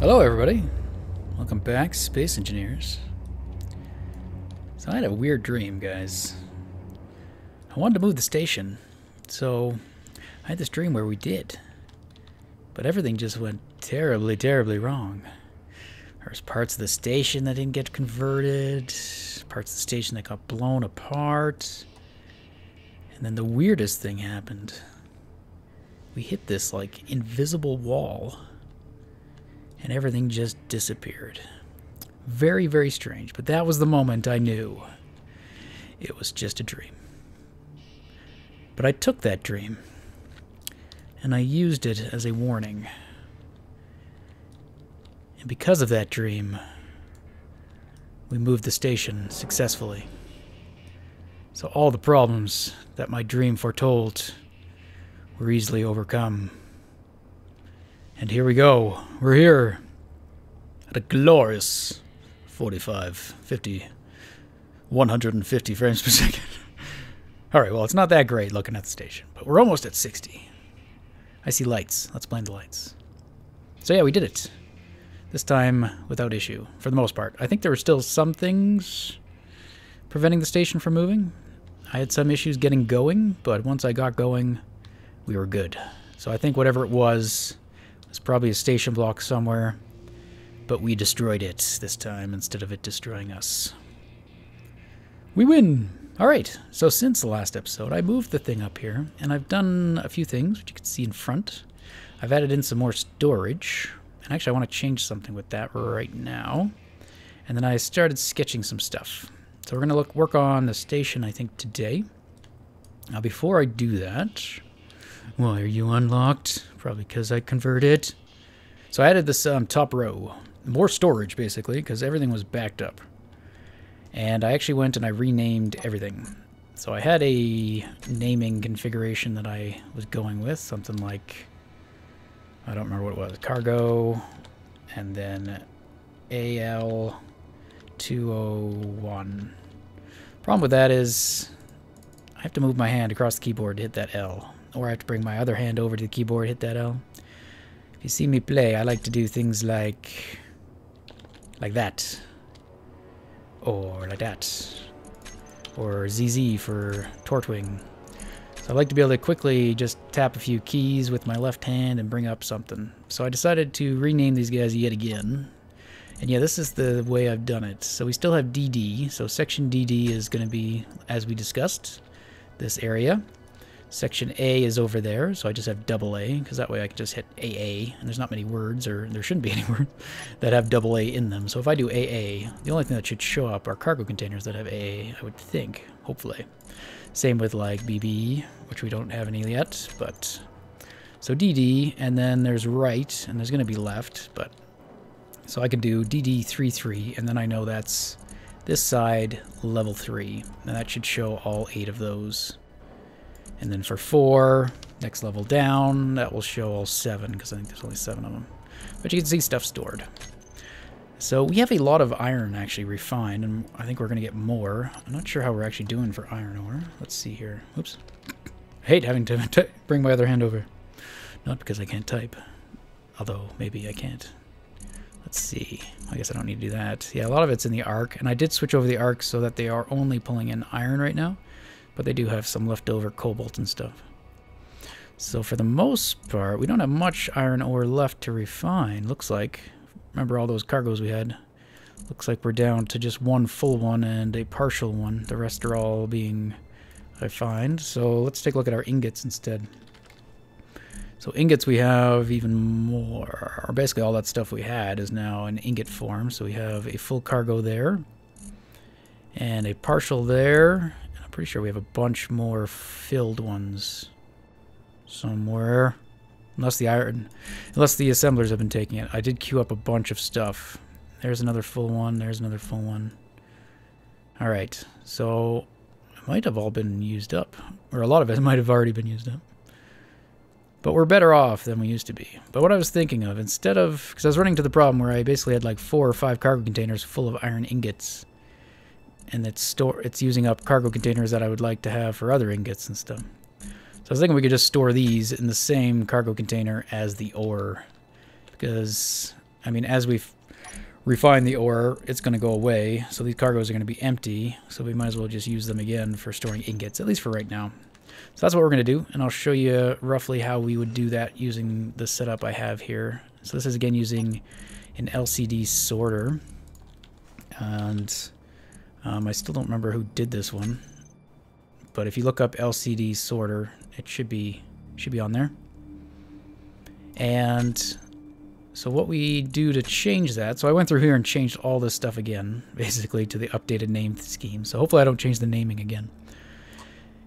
Hello everybody, welcome back, Space Engineers. So I had a weird dream, guys. I wanted to move the station, so I had this dream where we did. But everything just went terribly, terribly wrong. There's parts of the station that didn't get converted, parts of the station that got blown apart. And then the weirdest thing happened. We hit this, like, invisible wall. And everything just disappeared. Very, very strange. But that was the moment I knew it was just a dream. But I took that dream, and I used it as a warning. And because of that dream, we moved the station successfully. So all the problems that my dream foretold were easily overcome. And here we go. We're here at a glorious 45, 50, 150 frames per second. Alright, well, it's not that great looking at the station, but we're almost at 60. I see lights. Let's blame the lights. So yeah, we did it. This time without issue, for the most part. I think there were still some things preventing the station from moving. I had some issues getting going, but once I got going, we were good. So I think whatever it was probably a station block somewhere, but we destroyed it this time instead of it destroying us. We win! Alright, so since the last episode, I moved the thing up here, and I've done a few things, which you can see in front. I've added in some more storage, and actually I want to change something with that right now. And then I started sketching some stuff. So we're going to work on the station, I think, today. Now before I do that, why are you unlocked? Probably because I converted. So I added this top row. More storage, basically, because everything was backed up. And I actually went and I renamed everything. So I had a naming configuration that I was going with. Something like, I don't remember what it was. Cargo, and then AL201. Problem with that is I have to move my hand across the keyboard to hit that L. Or I have to bring my other hand over to the keyboard, hit that L. If you see me play, I like to do things like that. Or like that. Or ZZ for Tortwing. So I like to be able to quickly just tap a few keys with my left hand and bring up something. So I decided to rename these guys yet again. And yeah, this is the way I've done it. So we still have DD. So section DD is going to be, as we discussed, this area. Section A is over there, so I just have double A, because that way I can just hit AA, and there's not many words, or there shouldn't be any words, that have double A in them. So if I do AA, the only thing that should show up are cargo containers that have AA, I would think, hopefully. Same with like BB, which we don't have any yet, but... So DD, and then there's right, and there's going to be left, but... So I can do DD33, and then I know that's this side, level 3, and that should show all 8 of those. And then for 4, next level down, that will show all 7, because I think there's only 7 of them. But you can see stuff stored. So we have a lot of iron actually refined, and I think we're going to get more. I'm not sure how we're actually doing for iron ore. Let's see here. Oops. I hate having to bring my other hand over. Not because I can't type. Although, maybe I can't. Let's see. I guess I don't need to do that. Yeah, a lot of it's in the arc, and I did switch over the arc so that they are only pulling in iron right now. But they do have some leftover cobalt and stuff. So for the most part, we don't have much iron ore left to refine. Looks like, remember all those cargoes we had? Looks like we're down to just one full one and a partial one. The rest are all being refined. So let's take a look at our ingots instead. So ingots we have even more. Or basically all that stuff we had is now in ingot form. So we have a full cargo there. And a partial there. Pretty sure we have a bunch more filled ones somewhere, unless the assemblers have been taking it. I did queue up a bunch of stuff. There's another full one. There's another full one. All right, so it might have all been used up, or a lot of it might have already been used up. But we're better off than we used to be. But what I was thinking of, instead of, because I was running into the problem where I basically had like 4 or 5 cargo containers full of iron ingots. And it's using up cargo containers that I would like to have for other ingots and stuff. So I was thinking we could just store these in the same cargo container as the ore. Because I mean, as we refine the ore, it's going to go away. So these cargoes are going to be empty. So we might as well just use them again for storing ingots, at least for right now. So that's what we're going to do. And I'll show you roughly how we would do that using the setup I have here. So this is again using an LCD sorter. And I still don't remember who did this one. But if you look up LCD sorter, it should be on there. And so what we do to change that, so I went through here and changed all this stuff again, basically to the updated name scheme. So hopefully I don't change the naming again.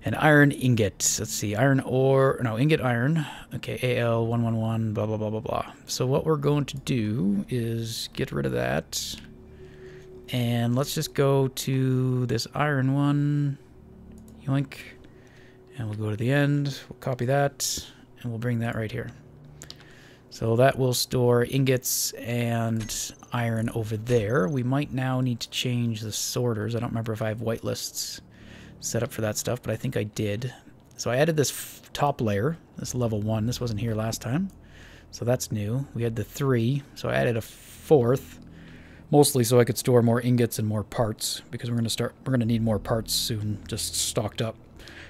An iron ingot. Let's see, iron ore, no, ingot iron. Okay, AL111, blah, blah, blah, blah, blah. So what we're going to do is get rid of that. And let's just go to this iron one. Yoink. And we'll go to the end. We'll copy that. And we'll bring that right here. So that will store ingots and iron over there. We might now need to change the sorters. I don't remember if I have whitelists set up for that stuff, but I think I did. So I added this top layer, this level 1. This wasn't here last time. So that's new. We had the 3, so I added a 4th, mostly so I could store more ingots and more parts, because we're going to need more parts soon, just stocked up,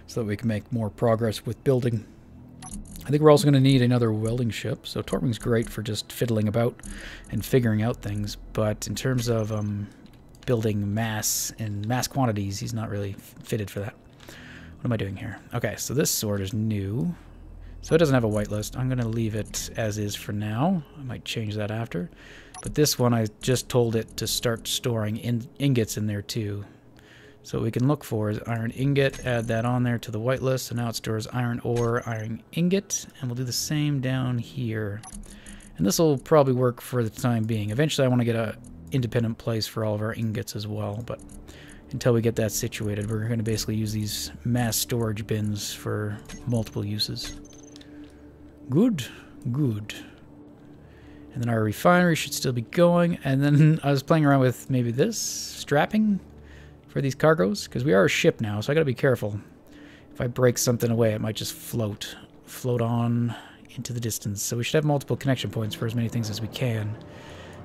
so that we can make more progress with building. I think we're also going to need another welding ship. So Tortwing's great for just fiddling about and figuring out things, but in terms of building mass and mass quantities, he's not really fitted for that. What am I doing here? Okay, so this sword is new. So it doesn't have a whitelist. I'm going to leave it as is for now. I might change that after. But this one, I just told it to start storing ingots in there too. So what we can look for is iron ingot, add that on there to the whitelist. So now it stores iron ore, iron ingot, and we'll do the same down here. And this will probably work for the time being. Eventually I want to get a independent place for all of our ingots as well, but until we get that situated, we're going to basically use these mass storage bins for multiple uses. Good, good. And then our refinery should still be going. And then I was playing around with maybe this strapping for these cargoes, because we are a ship now, so I gotta be careful. If I break something away, it might just float on into the distance. So we should have multiple connection points for as many things as we can.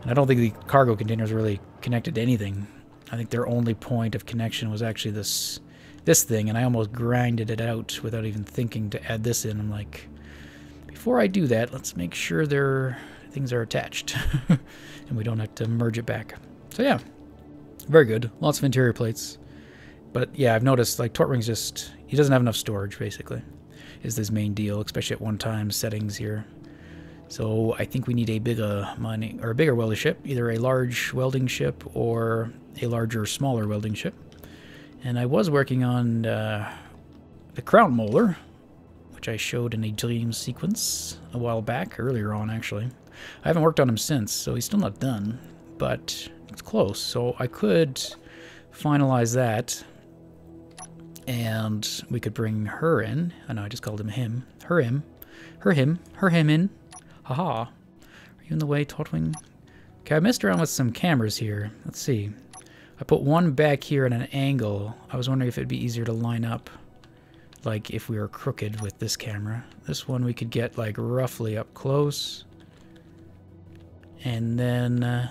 And I don't think the cargo containers are really connected to anything. I think their only point of connection was actually this thing, and I almost grinded it out without even thinking to add this in. I'm like, before I do that, let's make sure things are attached and we don't have to merge it back. So yeah. Very good. Lots of interior plates. But yeah, I've noticed like Tortwing's he doesn't have enough storage basically. Is his main deal, especially at one time settings here. So I think we need a bigger welding ship, either a large welding ship or a larger, smaller welding ship. And I was working on the crown molar, which I showed in a dream sequence a while back, earlier on actually. I haven't worked on him since, so he's still not done, but it's close. So I could finalize that, and we could bring her in. I know I just called him him. Her him in. Haha. Are you in the way, Tortwing? Okay, I messed around with some cameras here. Let's see. I put one back here at an angle. I was wondering if it'd be easier to line up, like if we were crooked with this camera. This one we could get like roughly up close. And then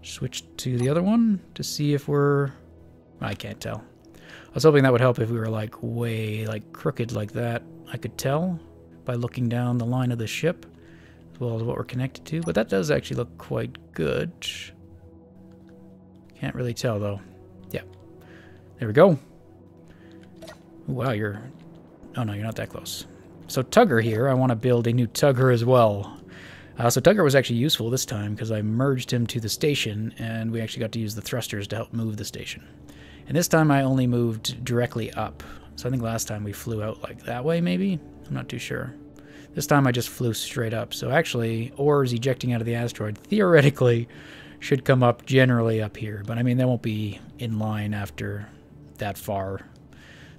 switch to the other one to see if I can't tell. I was hoping that would help if we were like way like crooked like that. I could tell by looking down the line of the ship as well as what we're connected to, but that does actually look quite good. Can't really tell though. Yeah, there we go. Ooh, wow, oh no, you're not that close. So Tugger here, I want to build a new Tugger as well. So Tugger was actually useful this time because I merged him to the station, and we actually got to use the thrusters to help move the station. And this time I only moved directly up. So I think last time we flew out like that way, maybe? I'm not too sure. This time I just flew straight up. So actually, ores ejecting out of the asteroid theoretically should come up generally up here. But I mean, they won't be in line after that far.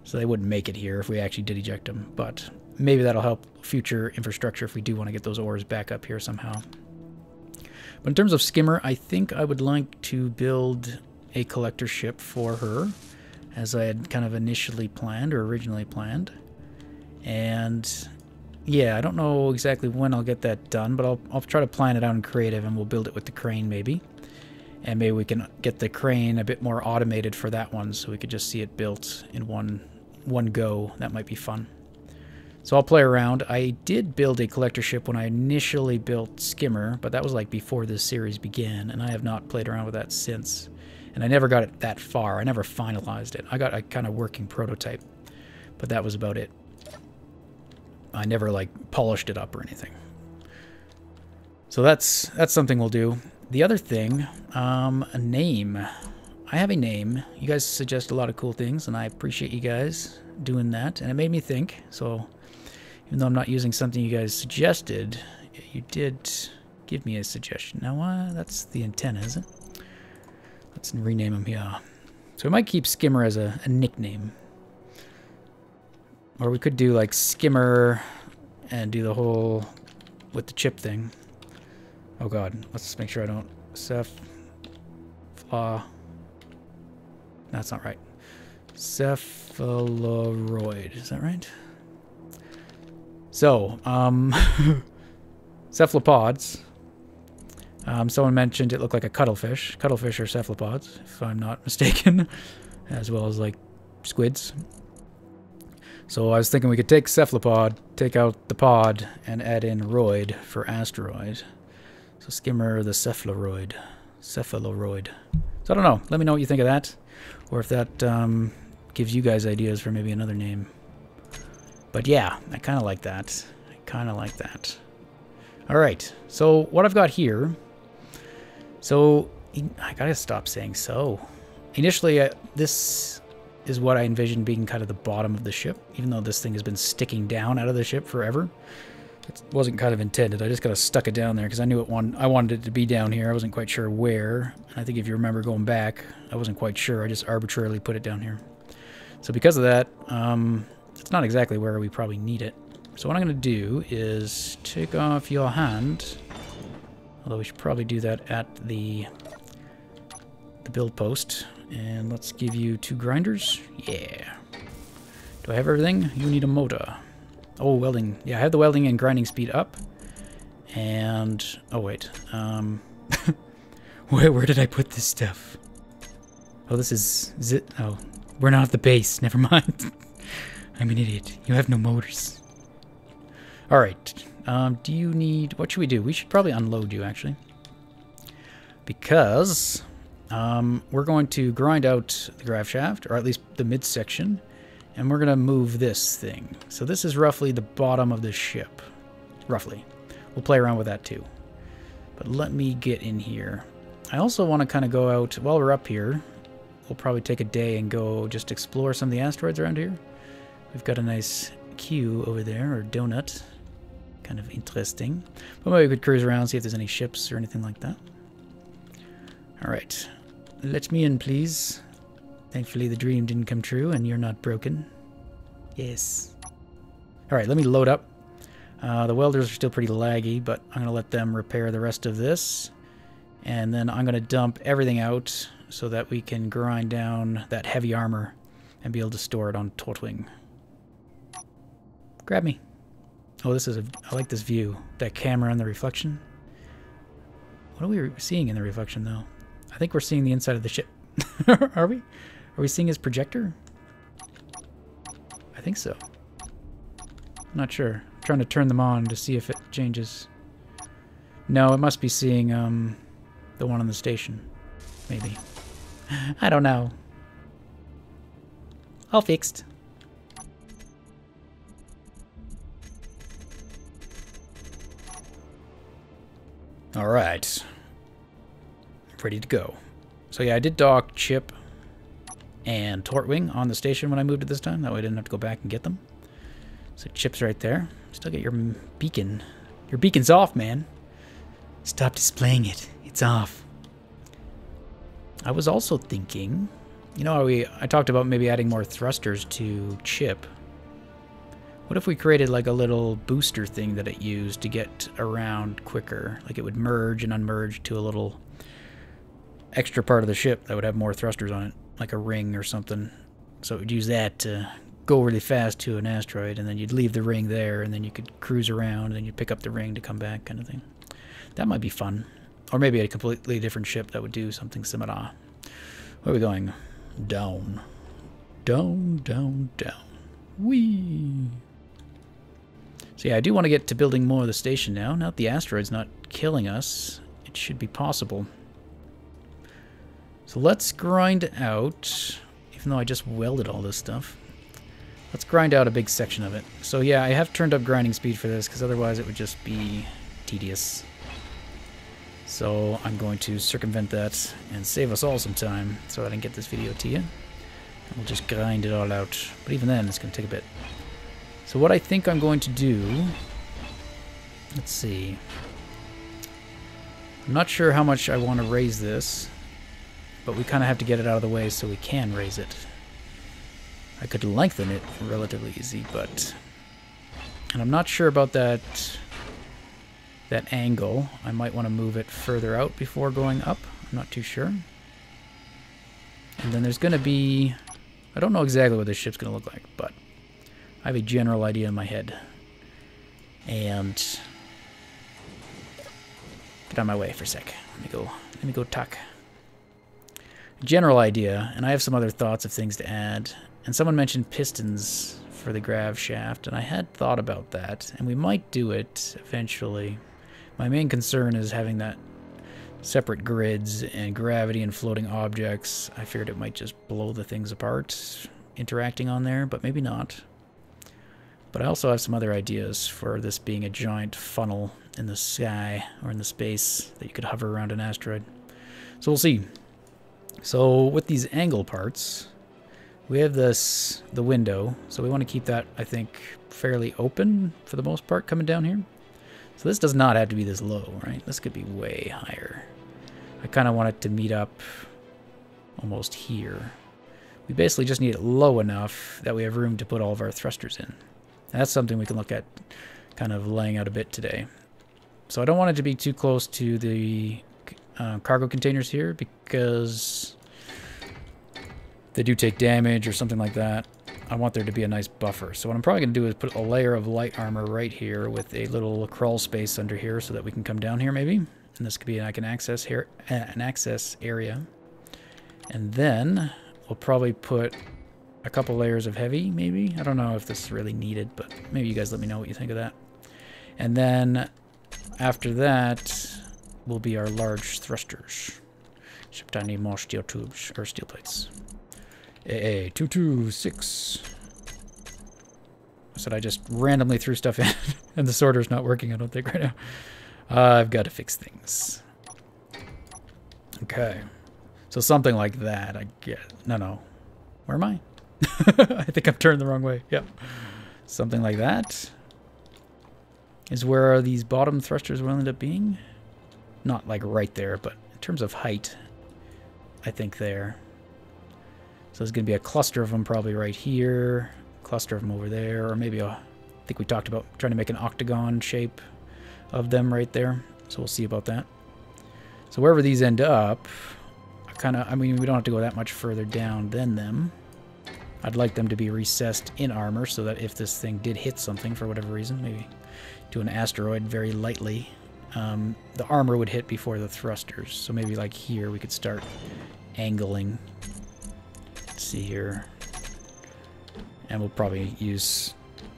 So they wouldn't make it here if we actually did eject them. But maybe that'll help future infrastructure if we do want to get those ores back up here somehow. But in terms of skimmer, I think I would like to build a collector ship for her, as I had kind of initially planned or originally planned. And Yeah, I don't know exactly when I'll get that done, but I'll try to plan it out in creative, and we'll build it with the crane maybe. And maybe we can get the crane a bit more automated for that one, so we could just see it built in one go. That might be fun. So I'll play around. I did build a collector ship when I initially built Skimmer, but that was like before this series began, and I have not played around with that since. And I never got it that far. I never finalized it. I got a kind of working prototype, but that was about it. I never like polished it up or anything. So that's something we'll do. The other thing, a name. I have a name. You guys suggest a lot of cool things, and I appreciate you guys doing that. And it made me think, so even though I'm not using something you guys suggested, you did give me a suggestion. Now, that's the antenna, is it? Let's rename him here. So we might keep Skimmer as a nickname. Or we could do like Skimmer and do the whole with the chip thing. Oh god, let's make sure I don't... That's not right. Cephaloid, is that right? So, cephalopods. Someone mentioned it looked like a cuttlefish. Cuttlefish are cephalopods, if I'm not mistaken. As well as like squids. So I was thinking we could take cephalopod, take out the pod, and add in roid for asteroid. So Skimmer the cephaloid. Cephaloid. So I don't know. Let me know what you think of that. Or if that gives you guys ideas for maybe another name. But yeah, I kind of like that. I kind of like that. Alright, so what I've got here... So, I gotta stop saying so. Initially, this is what I envisioned being kind of the bottom of the ship, even though this thing has been sticking down out of the ship forever. It wasn't kind of intended. I just kind of stuck it down there because I knew I wanted it to be down here. I wasn't quite sure where. And I think if you remember going back, I wasn't quite sure. I just arbitrarily put it down here. So because of that, it's not exactly where we probably need it. So what I'm going to do is take off your hand. Although we should probably do that at the build post. And let's give you 2 grinders. Yeah. Do I have everything? You need a motor. Oh, welding. Yeah, I have the welding and grinding speed up. And... oh, wait. Where did I put this stuff? Oh, this is it? Oh, we're not at the base. Never mind. I'm an idiot. You have no motors. Alright. Do you need... what should we do? We should probably unload you, actually. Because... we're going to grind out the grav shaft, or at least the midsection, and we're going to move this thing. So this is roughly the bottom of the ship. Roughly. We'll play around with that too. But let me get in here. I also want to kind of go out, while we're up here, we'll probably take a day and go just explore some of the asteroids around here. We've got a nice queue over there, or donut. Kind of interesting. But maybe we could cruise around, see if there's any ships or anything like that. Alright. Let me in, please. Thankfully the dream didn't come true and you're not broken. Yes. Alright, let me load up. The welders are still pretty laggy, but I'm going to let them repair the rest of this. And then I'm going to dump everything out so that we can grind down that heavy armor and be able to store it on Tortwing. Grab me. Oh, this is I like this view. That camera and the reflection. What are we seeing in the reflection, though? I think we're seeing the inside of the ship. Are we? Are we seeing his projector? I think so. I'm not sure. I'm trying to turn them on to see if it changes. No, it must be seeing the one on the station. Maybe. I don't know. All fixed. Alright. Ready to go. So yeah, I did dock Chip and Tortwing on the station when I moved it this time. That way I didn't have to go back and get them. So Chip's right there. Still get your beacon. Your beacon's off, man. Stop displaying it. It's off. I was also thinking, you know, I talked about maybe adding more thrusters to Chip. What if we created like a little booster thing that it used to get around quicker? Like it would merge and unmerge to a little extra part of the ship that would have more thrusters on it, like a ring or something. So it would use that to go really fast to an asteroid, and then you'd leave the ring there, and then you could cruise around, and then you'd pick up the ring to come back, kind of thing. That might be fun. Or maybe a completely different ship that would do something similar. Where are we going? Down. Down, down, down. Whee! So yeah, I do want to get to building more of the station now. Now that the asteroid's not killing us, it should be possible. So let's grind out, even though I just welded all this stuff, let's grind out a big section of it. So yeah, I have turned up grinding speed for this, because otherwise it would just be tedious. So I'm going to circumvent that and save us all some time so I can get this video to you. And we'll just grind it all out. But even then, it's going to take a bit. So what I think I'm going to do, let's see. I'm not sure how much I want to raise this, but we kind of have to get it out of the way so we can raise it. I could lengthen it relatively easy, but... And I'm not sure about that angle. I might want to move it further out before going up. I'm not too sure. And then there's going to be... I don't know exactly what this ship's going to look like, but I have a general idea in my head. And... Get out of my way for a sec. Let me go talk. General idea, and I have some other thoughts of things to add. And someone mentioned pistons for the grav shaft, and I had thought about that, and we might do it eventually. My main concern is having that separate grids and gravity and floating objects. I figured it might just blow the things apart interacting on there, but maybe not. But I also have some other ideas for this being a giant funnel in the sky or in the space that you could hover around an asteroid. So we'll see. So with these angle parts, we have the window, so we want to keep that, I think, fairly open for the most part coming down here. So this does not have to be this low, right? This could be way higher. I kind of want it to meet up almost here. We basically just need it low enough that we have room to put all of our thrusters in. And that's something we can look at kind of laying out a bit today. So I don't want it to be too close to the cargo containers here because they do take damage or something like that. I want there to be a nice buffer. So what I'm probably going to do is put a layer of light armor right here with a little crawl space under here so that we can come down here maybe. And this could be like an access here, an access area. And then we'll probably put a couple layers of heavy maybe. I don't know if this is really needed, but maybe you guys let me know what you think of that. And then after that will be our large thrusters. Except I need more steel tubes or steel plates. AA226. So I just randomly threw stuff in and the sorter's not working, I don't think, right now. I've got to fix things. Okay. So something like that, I get. No. Where am I? I think I'm turned the wrong way. Yep. Something like that is where these bottom thrusters will end up being. Not like right there, but in terms of height, I think there. So there's going to be a cluster of them probably right here, cluster of them over there, or maybe I think we talked about trying to make an octagon shape of them right there. So we'll see about that. So wherever these end up, I mean, we don't have to go that much further down than them. I'd like them to be recessed in armor so that if this thing did hit something for whatever reason, maybe to an asteroid very lightly, the armor would hit before the thrusters. So maybe like here we could start angling. Let's see here. And we'll probably use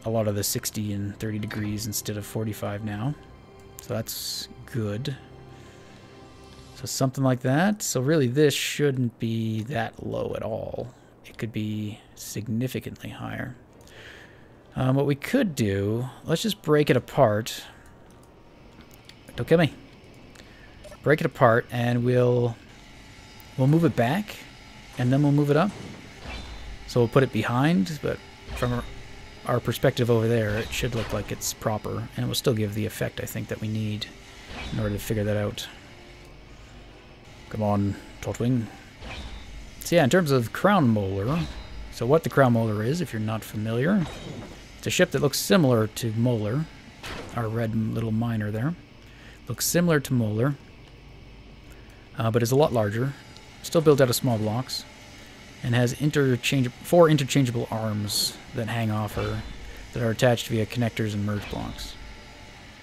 a lot of the 60 and 30 degrees instead of 45 now. So that's good. So something like that. So really this shouldn't be that low at all. It could be significantly higher. What we could do, let's just break it apart. Don't kill me. Break it apart and we'll move it back and then we'll move it up. So we'll put it behind, but from our perspective over there, it should look like it's proper, and it will still give the effect I think that we need in order to figure that out. Come on, Tortwing. So yeah, in terms of crown molar, so what the crown molar is, if you're not familiar, it's a ship that looks similar to Molar, our red little miner there. Looks similar to Molar, but is a lot larger. Still built out of small blocks. and has 4 interchangeable arms that hang off her that are attached via connectors and merge blocks.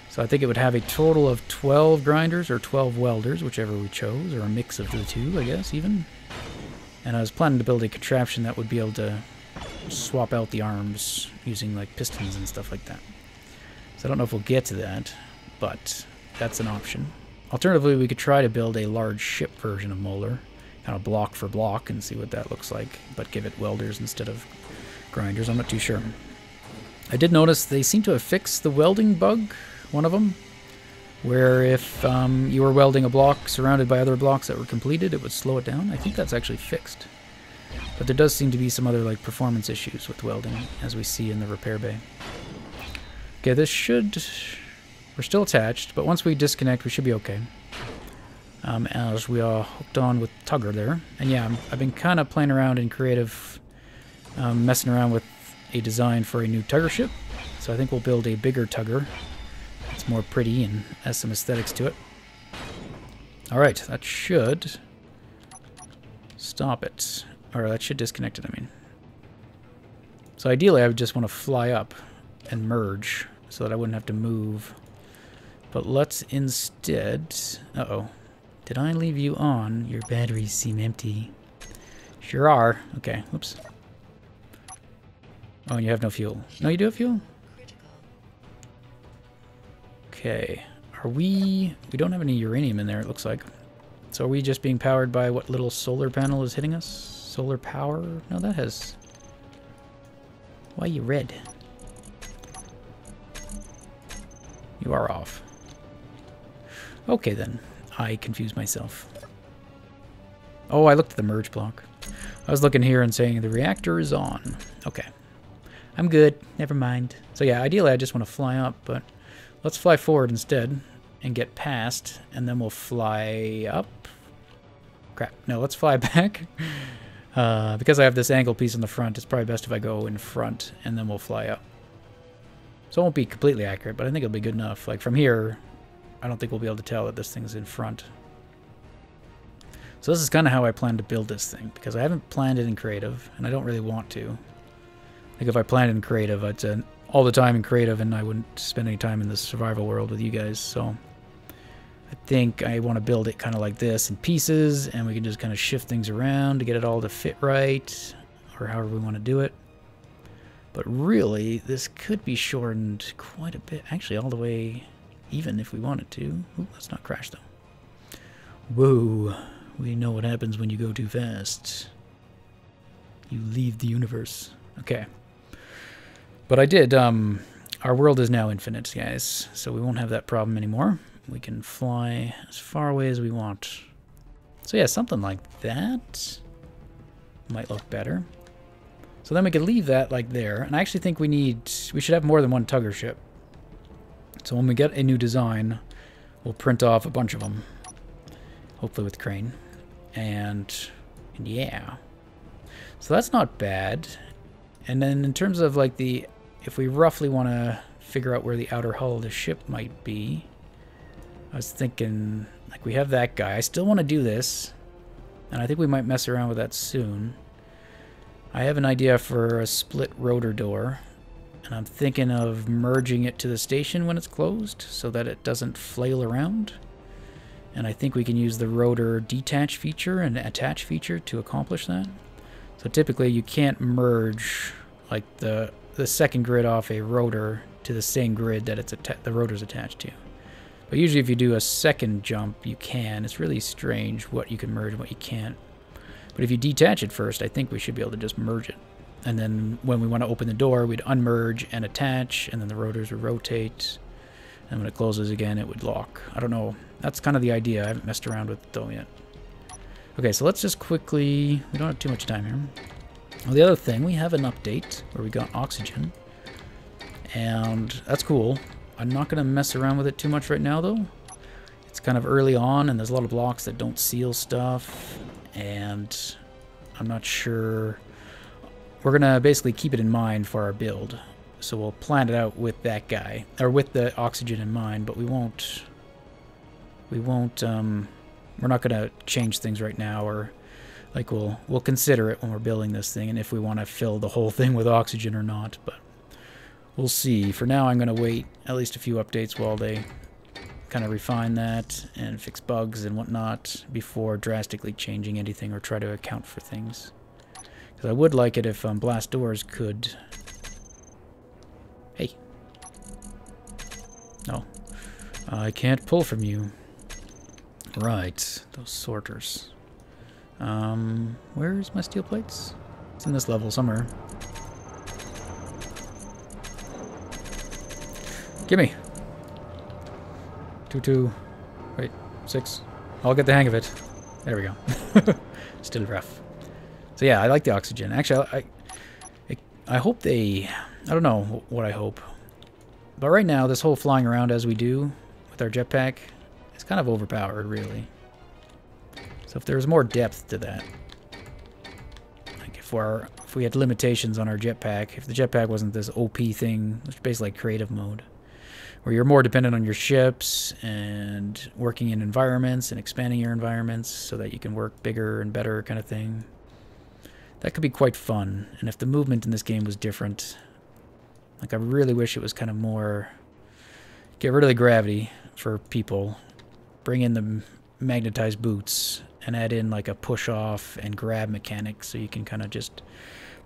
So I think it would have a total of 12 grinders or 12 welders, whichever we chose, or a mix of the two, I guess, even. And I was planning to build a contraption that would be able to swap out the arms using like pistons and stuff like that. So I don't know if we'll get to that, but that's an option. Alternatively, we could try to build a large ship version of Molar, kind of block for block, and see what that looks like, but give it welders instead of grinders. I'm not too sure. I did notice they seem to have fixed the welding bug, one of them, where if you were welding a block surrounded by other blocks that were completed, it would slow it down. I think that's actually fixed. But there does seem to be some other like performance issues with welding, as we see in the repair bay. Okay, this should... We're still attached, but once we disconnect, we should be okay. As we are hooked on with Tugger there. And yeah, I've been kind of playing around in creative, messing around with a design for a new Tugger ship. So I think we'll build a bigger Tugger. It's more pretty and has some aesthetics to it. Alright, that should stop it. Or that should disconnect it, I mean. So ideally I would just want to fly up and merge so that I wouldn't have to move. But let's instead... Uh-oh. Did I leave you on? Your batteries seem empty. Sure are. Okay, whoops. Oh, and you have no fuel. No, you do have fuel? Okay. Are we... We don't have any uranium in there, it looks like. So are we just being powered by what little solar panel is hitting us? Solar power? No, that has... Why are you red? You are off. Okay, then. I confused myself. Oh, I looked at the merge block. I was looking here and saying the reactor is on. Okay. I'm good. Never mind. So yeah, ideally I just want to fly up, but let's fly forward instead and get past, and then we'll fly up. Crap. No, let's fly back. Because I have this angle piece in the front, it's probably best if I go in front, and then we'll fly up. So it won't be completely accurate, but I think it'll be good enough. Like from here, I don't think we'll be able to tell that this thing's in front. So this is kind of how I plan to build this thing, because I haven't planned it in creative, and I don't really want to. I think if I planned it in creative, I'd spend all the time in creative, and I wouldn't spend any time in the survival world with you guys, so... I think I want to build it kind of like this in pieces, and we can just kind of shift things around to get it all to fit right, or however we want to do it. But really, this could be shortened quite a bit. Actually, all the way even if we wanted to. Ooh, let's not crash, though. Whoa. We know what happens when you go too fast. You leave the universe. Okay. But I did, our world is now infinite, guys, so we won't have that problem anymore. We can fly as far away as we want. So yeah, something like that might look better. So then we could leave that like there. And I actually think we should have more than one Tugger ship. So when we get a new design, we'll print off a bunch of them. Hopefully with crane. And yeah. So that's not bad. And then in terms of like if we roughly want to figure out where the outer hull of the ship might be, I was thinking, like, we have that guy. I still want to do this, and I think we might mess around with that soon. I have an idea for a split rotor door, and I'm thinking of merging it to the station when it's closed so that it doesn't flail around. And I think we can use the rotor detach feature and attach feature to accomplish that. So typically you can't merge like the second grid off a rotor to the same grid that the rotor's attached to. But usually if you do a second jump, you can. It's really strange what you can merge and what you can't. But if you detach it first, I think we should be able to just merge it. And then when we want to open the door, we'd unmerge and attach, and then the rotors would rotate. And when it closes again, it would lock. I don't know. That's kind of the idea. I haven't messed around with it though yet. Okay, so let's just quickly... We don't have too much time here. Well, the other thing, we have an update where we got oxygen. And that's cool. I'm not going to mess around with it too much right now, though. It's kind of early on, and there's a lot of blocks that don't seal stuff. And I'm not sure... We're going to basically keep it in mind for our build. So we'll plan it out with that guy, or with the oxygen in mind, but we won't... We're not going to change things right now or Like we'll consider it when we're building this thing, and if we want to fill the whole thing with oxygen or not, but we'll see. For now, I'm going to wait at least a few updates while they kind of refine that and fix bugs and whatnot before drastically changing anything or try to account for things. Because I would like it if blast doors could... Hey. No. I can't pull from you. Right. Those sorters. Where's my steel plates? It's in this level somewhere. Gimme! 2, wait, 6. I'll get the hang of it. There we go. Still rough. So yeah, I like the oxygen. Actually, I hope they... I don't know what I hope. But right now, this whole flying around as we do with our jetpack is kind of overpowered, really. So if there was more depth to that, like if we had limitations on our jetpack, if the jetpack wasn't this OP thing, which is basically like creative mode, where you're more dependent on your ships and working in environments and expanding your environments so that you can work bigger and better kind of thing, that could be quite fun. And if the movement in this game was different, like I really wish it was kind of more, get rid of the gravity for people, bring in the magnetized boots, and add in like a push off and grab mechanic so you can kind of just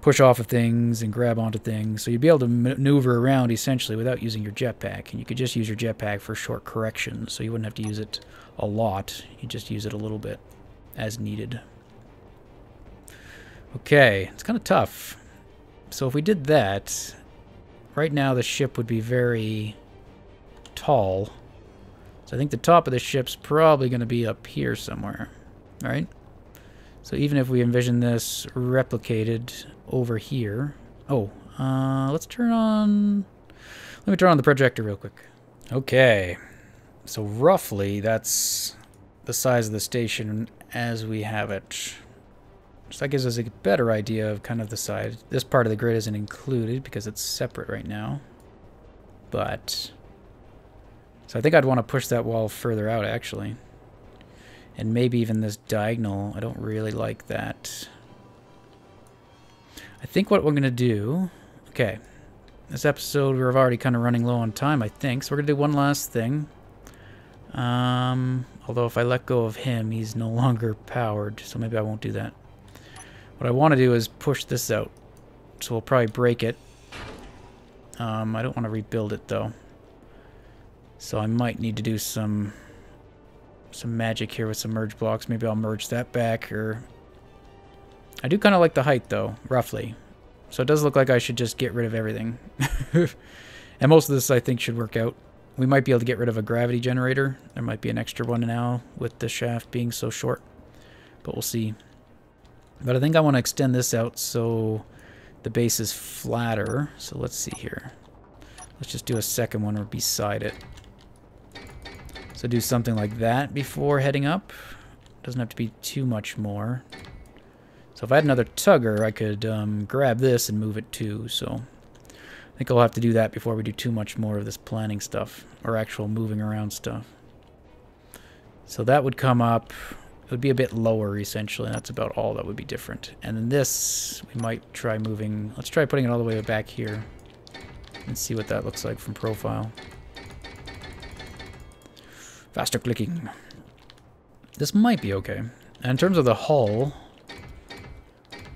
push off of things and grab onto things. So you'd be able to maneuver around essentially without using your jetpack, and you could just use your jetpack for short corrections, so you wouldn't have to use it a lot. You just use it a little bit as needed. Okay, it's kind of tough. So if we did that, right now the ship would be very tall. So I think the top of the ship's probably going to be up here somewhere. All right? So even if we envision this replicated over here... Oh, let's turn on... Let me turn on the projector real quick. Okay. So roughly that's the size of the station as we have it. So that gives us a better idea of kind of the size. This part of the grid isn't included because it's separate right now. But... So I think I'd want to push that wall further out, actually. And maybe even this diagonal. I don't really like that. I think what we're going to do... Okay. This episode, we're already kind of running low on time, I think. So we're going to do one last thing. Although if I let go of him, he's no longer powered. So maybe I won't do that. What I want to do is push this out. So we'll probably break it. I don't want to rebuild it, though. So I might need to do some magic here with some merge blocks. Maybe I'll merge that back, or... I do kind of like the height, though, roughly. So it does look like I should just get rid of everything. And most of this, I think, should work out. We might be able to get rid of a gravity generator. There might be an extra one now with the shaft being so short. But we'll see. But I think I want to extend this out so the base is flatter. So let's see here. Let's just do a second one or beside it. So do something like that before heading up. Doesn't have to be too much more. So if I had another tugger, I could grab this and move it too. So I think I'll have to do that before we do too much more of this planning stuff, or actual moving around stuff. So that would come up. It would be a bit lower, essentially, and that's about all that would be different. And then this, we might try moving. Let's try putting it all the way back here and see what that looks like from profile. Faster clicking. This might be okay. And in terms of the hull,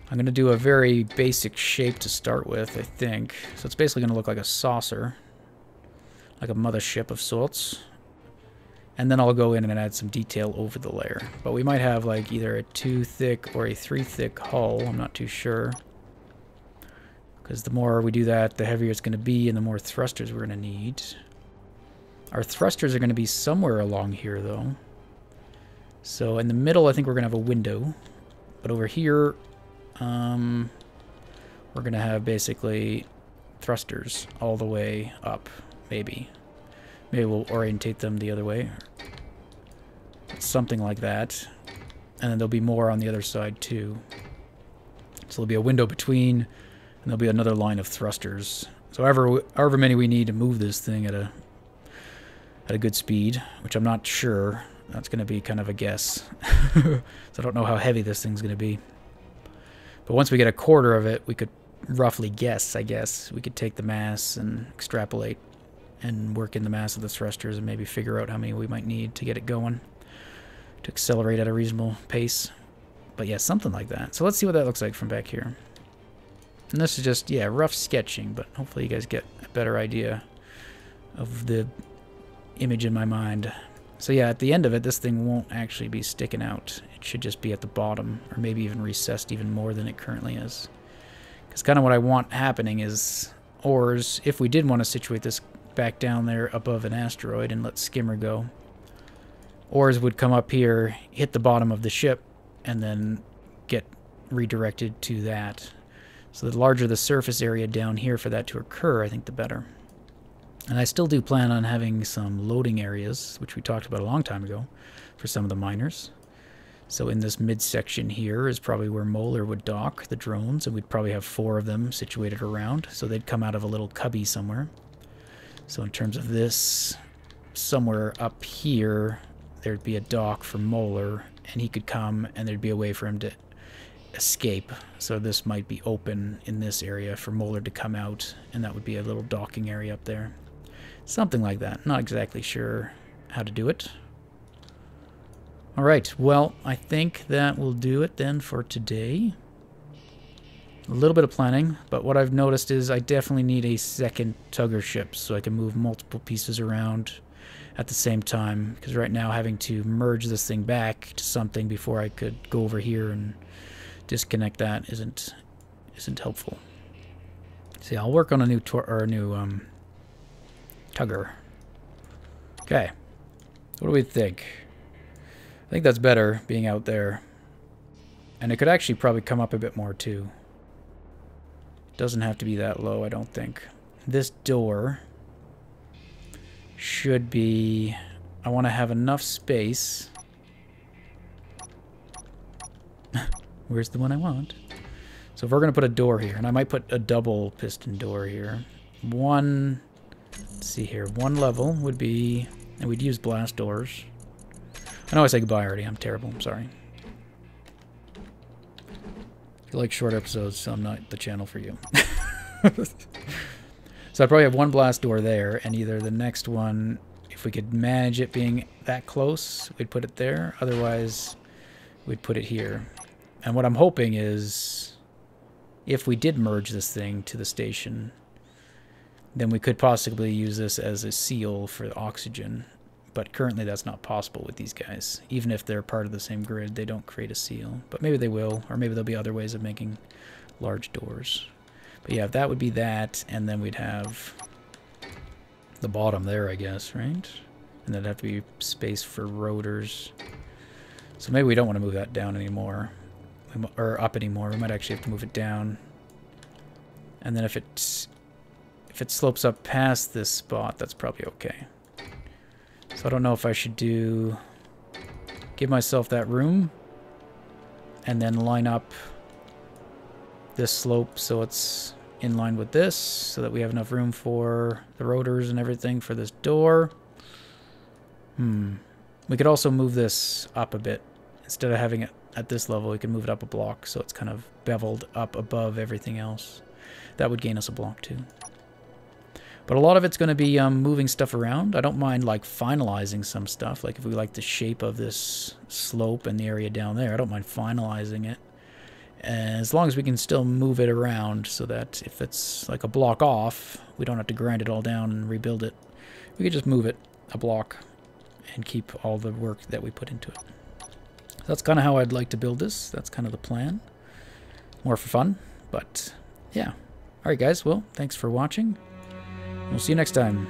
I'm going to do a very basic shape to start with, I think. So it's basically going to look like a saucer, like a mothership of sorts. And then I'll go in and add some detail over the layer. But we might have like either a 2 thick or a 3 thick hull. I'm not too sure. Because the more we do that, the heavier it's going to be and the more thrusters we're going to need. Our thrusters are going to be somewhere along here, though. So in the middle, I think we're going to have a window. But over here, we're going to have basically thrusters all the way up, maybe. Maybe we'll orientate them the other way. Something like that. And then there'll be more on the other side, too. So there'll be a window between, and there'll be another line of thrusters. So however many we need to move this thing at a good speed, which I'm not sure. That's going to be kind of a guess. So I don't know how heavy this thing's going to be. But once we get a quarter of it, we could roughly guess, I guess. We could take the mass and extrapolate and work in the mass of the thrusters and maybe figure out how many we might need to get it going, to accelerate at a reasonable pace. But yeah, something like that. So let's see what that looks like from back here. And this is just, yeah, rough sketching, but hopefully you guys get a better idea of the image in my mind. So yeah, at the end of it, this thing won't actually be sticking out. It should just be at the bottom, or maybe even recessed even more than it currently is. Because kind of what I want happening is ores, if we did want to situate this back down there above an asteroid and let Skimmer go, ores would come up here, hit the bottom of the ship, and then get redirected to that. So the larger the surface area down here for that to occur, I think the better. And I still do plan on having some loading areas, which we talked about a long time ago, for some of the miners. So in this midsection here is probably where Molar would dock the drones, and we'd probably have 4 of them situated around. So they'd come out of a little cubby somewhere. So in terms of this, somewhere up here, there'd be a dock for Molar, and he could come, and there'd be a way for him to escape. So this might be open in this area for Molar to come out, and that would be a little docking area up there. Something like that. Not exactly sure how to do it. Alright, well, I think that will do it then for today. A little bit of planning, but what I've noticed is I definitely need a second tugger ship so I can move multiple pieces around at the same time, because right now having to merge this thing back to something before I could go over here and disconnect that isn't helpful. See, I'll work on a new tugger. Okay, what do we think? I think that's better being out there, and it could actually probably come up a bit more too. It doesn't have to be that low, I don't think. This door should be, I want to have enough space. Where's the one I want? So if we're going to put a door here, and I might put a double piston door here. One, let's see here, one level would be, and we'd use blast doors. I know I said goodbye already, I'm terrible, I'm sorry. If you like short episodes, so I'm not the channel for you. So I'd probably have one blast door there, and either the next one, if we could manage it being that close, we'd put it there. Otherwise, we'd put it here. And what I'm hoping is, if we did merge this thing to the station, then we could possibly use this as a seal for the oxygen. But currently that's not possible with these guys. Even if they're part of the same grid, they don't create a seal. But maybe they will, or maybe there'll be other ways of making large doors. But yeah, that would be that, and then we'd have the bottom there, I guess, right? And there'd have to be space for rotors. So maybe we don't want to move that down anymore, or up anymore. We might actually have to move it down. And then if it slopes up past this spot, that's probably okay. So I don't know if I should give myself that room and then line up this slope so it's in line with this, so that we have enough room for the rotors and everything for this door. We could also move this up a bit. Instead of having it at this level, we can move it up a block so it's kind of beveled up above everything else. That would gain us a block too. But a lot of it's going to be moving stuff around. I don't mind like finalizing some stuff. Like if we like the shape of this slope and the area down there, I don't mind finalizing it. As long as we can still move it around so that if it's like a block off, we don't have to grind it all down and rebuild it. We could just move it a block and keep all the work that we put into it. So that's kind of how I'd like to build this. That's kind of the plan. More for fun, but yeah. Alright guys, well, thanks for watching. We'll see you next time.